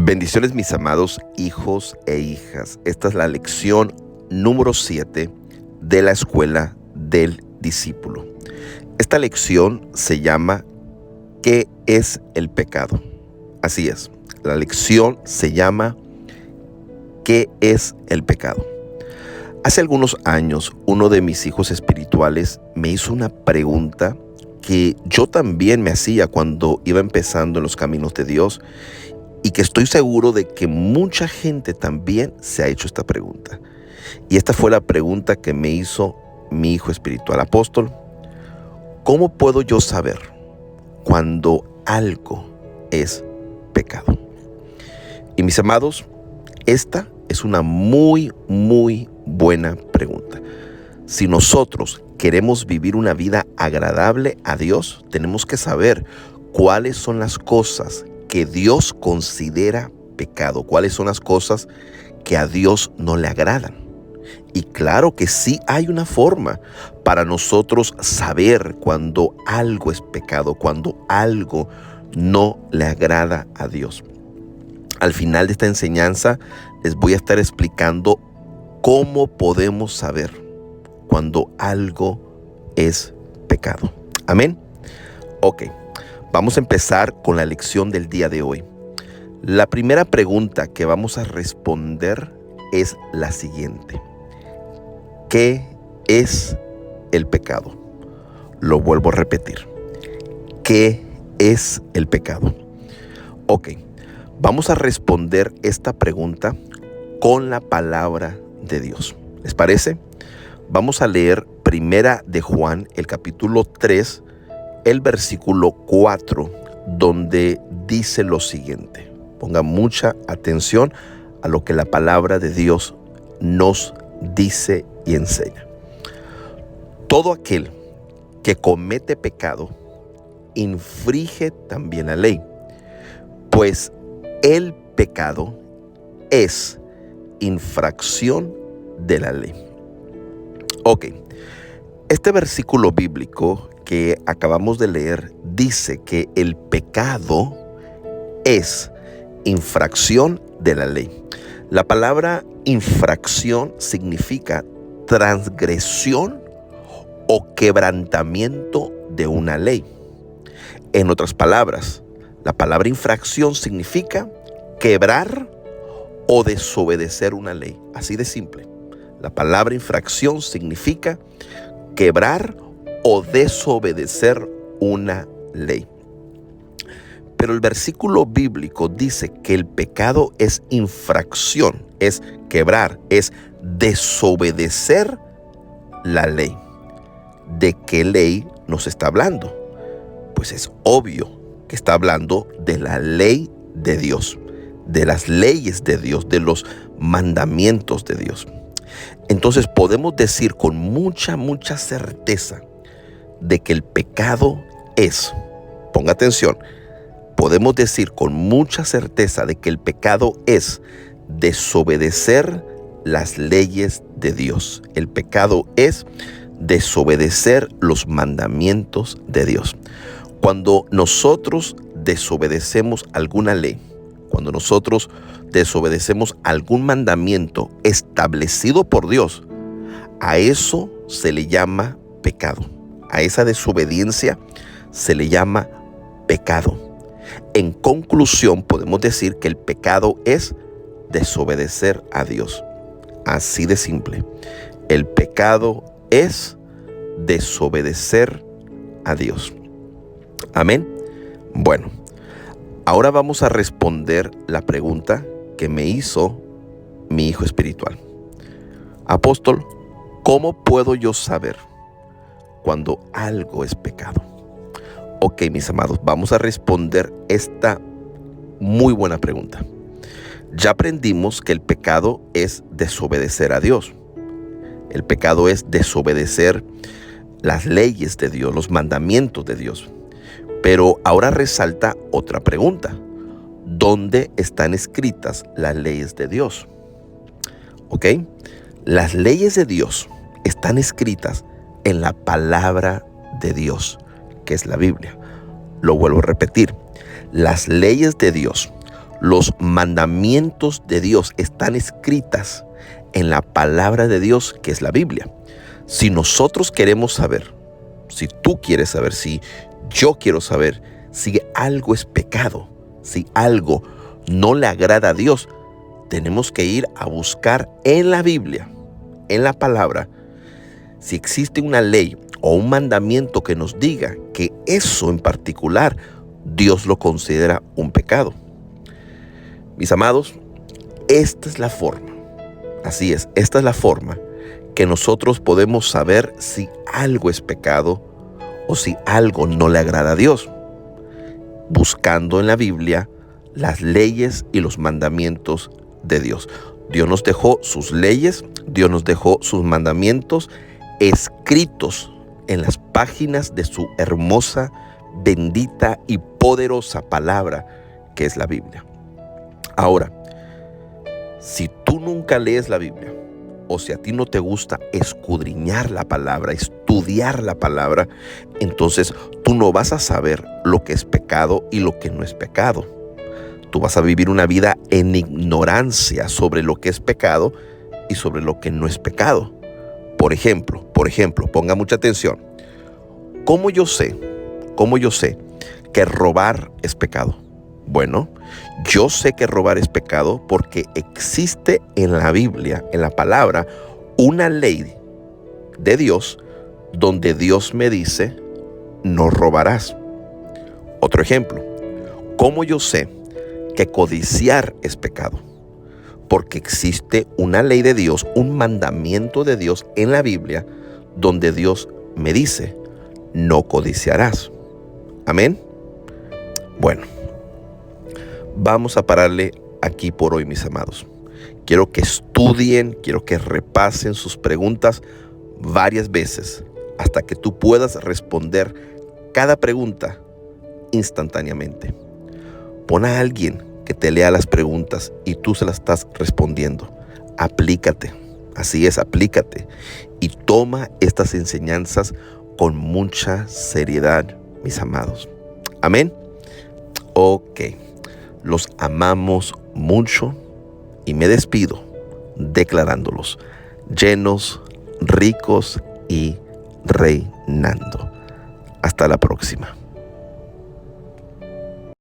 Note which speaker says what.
Speaker 1: Bendiciones, mis amados hijos e hijas. Esta es la lección número 7 de la escuela del discípulo. Esta lección se llama ¿Qué es el pecado? Así es, la lección se llama ¿Qué es el pecado? Hace algunos años, uno de mis hijos espirituales me hizo una pregunta que yo también me hacía cuando iba empezando en los caminos de Dios, y que estoy seguro de que mucha gente también se ha hecho esta pregunta. Y esta fue la pregunta que me hizo mi hijo espiritual: apóstol, ¿cómo puedo yo saber cuando algo es pecado? Y mis amados, esta es una muy buena pregunta. Si nosotros queremos vivir una vida agradable a Dios, tenemos que saber cuáles son las cosas que Dios considera pecado, cuáles son las cosas que a Dios no le agradan. Y claro que sí hay una forma para nosotros saber cuando algo es pecado, cuando algo no le agrada a Dios. Al final de esta enseñanza les voy a estar explicando cómo podemos saber cuando algo es pecado. Amén. Ok. Vamos a empezar con la lección del día de hoy. La primera pregunta que vamos a responder es la siguiente: ¿qué es el pecado? Lo vuelvo a repetir. ¿Qué es el pecado? Ok, vamos a responder esta pregunta con la palabra de Dios. ¿Les parece? Vamos a leer Primera de Juan, el capítulo 3, el versículo 4, donde dice lo siguiente. Ponga mucha atención a lo que la palabra de Dios nos dice y enseña. Todo aquel que comete pecado infringe también la ley, pues el pecado es infracción de la ley. Ok, este versículo bíblico que acabamos de leer dice que el pecado es infracción de la ley. La palabra infracción significa transgresión o quebrantamiento de una ley. En otras palabras, la palabra infracción significa quebrar o desobedecer una ley. Así de simple. La palabra infracción significa quebrar o desobedecer una ley. Pero el versículo bíblico dice que el pecado es infracción, es quebrar, es desobedecer la ley. ¿De qué ley nos está hablando? Pues es obvio que está hablando de la ley de Dios, de las leyes de Dios, de los mandamientos de Dios. Entonces podemos decir con mucha certeza de que el pecado es, ponga atención, podemos decir con mucha certeza de que el pecado es desobedecer las leyes de Dios. El pecado es desobedecer los mandamientos de Dios. Cuando nosotros desobedecemos alguna ley, cuando nosotros desobedecemos algún mandamiento establecido por Dios, a eso se le llama pecado. A esa desobediencia se le llama pecado. En conclusión, podemos decir que el pecado es desobedecer a Dios. Así de simple. El pecado es desobedecer a Dios. Amén. Bueno, ahora vamos a responder la pregunta que me hizo mi hijo espiritual. Apóstol, ¿cómo puedo yo saber cuando algo es pecado? Ok, mis amados, vamos a responder esta muy buena pregunta. Ya aprendimos que el pecado es desobedecer a Dios. El pecado es desobedecer las leyes de Dios, los mandamientos de Dios. Pero ahora resalta otra pregunta: ¿dónde están escritas las leyes de Dios? ¿Ok? Las leyes de Dios están escritas en la palabra de Dios, que es la Biblia. Lo vuelvo a repetir. Las leyes de Dios Los mandamientos de Dios están escritas en la palabra de Dios, que es la Biblia. Si nosotros queremos saber, si tú quieres saber, si yo quiero saber si algo es pecado, si algo no le agrada a Dios, tenemos que ir a buscar en la Biblia, en la palabra, si existe una ley o un mandamiento que nos diga que eso en particular Dios lo considera un pecado. Mis amados, esta es la forma, así es, esta es la forma que nosotros podemos saber si algo es pecado o si algo no le agrada a Dios, buscando en la Biblia las leyes y los mandamientos de Dios. Dios nos dejó sus leyes, Dios nos dejó sus mandamientos escritos en las páginas de su hermosa, bendita y poderosa palabra, que es la Biblia. Ahora, si tú nunca lees la Biblia, o si a ti no te gusta escudriñar la palabra, estudiar la palabra, entonces tú no vas a saber lo que es pecado y lo que no es pecado. Tú vas a vivir una vida en ignorancia sobre lo que es pecado y sobre lo que no es pecado. Por ejemplo, ponga mucha atención. ¿Cómo yo sé que robar es pecado? Bueno, yo sé que robar es pecado porque existe en la Biblia, en la palabra, una ley de Dios donde Dios me dice, no robarás. Otro ejemplo, ¿cómo yo sé que codiciar es pecado? Porque existe una ley de Dios, un mandamiento de Dios en la Biblia donde Dios me dice, no codiciarás. Amén. Bueno, vamos a pararle aquí por hoy, mis amados. Quiero que estudien, quiero que repasen sus preguntas varias veces hasta que tú puedas responder cada pregunta instantáneamente. Pon a alguien que te lea las preguntas y tú se las estás respondiendo. Aplícate, así es, aplícate y toma estas enseñanzas con mucha seriedad, mis amados. Amén. Ok, los amamos mucho y me despido declarándolos llenos, ricos y reinando. Hasta la próxima.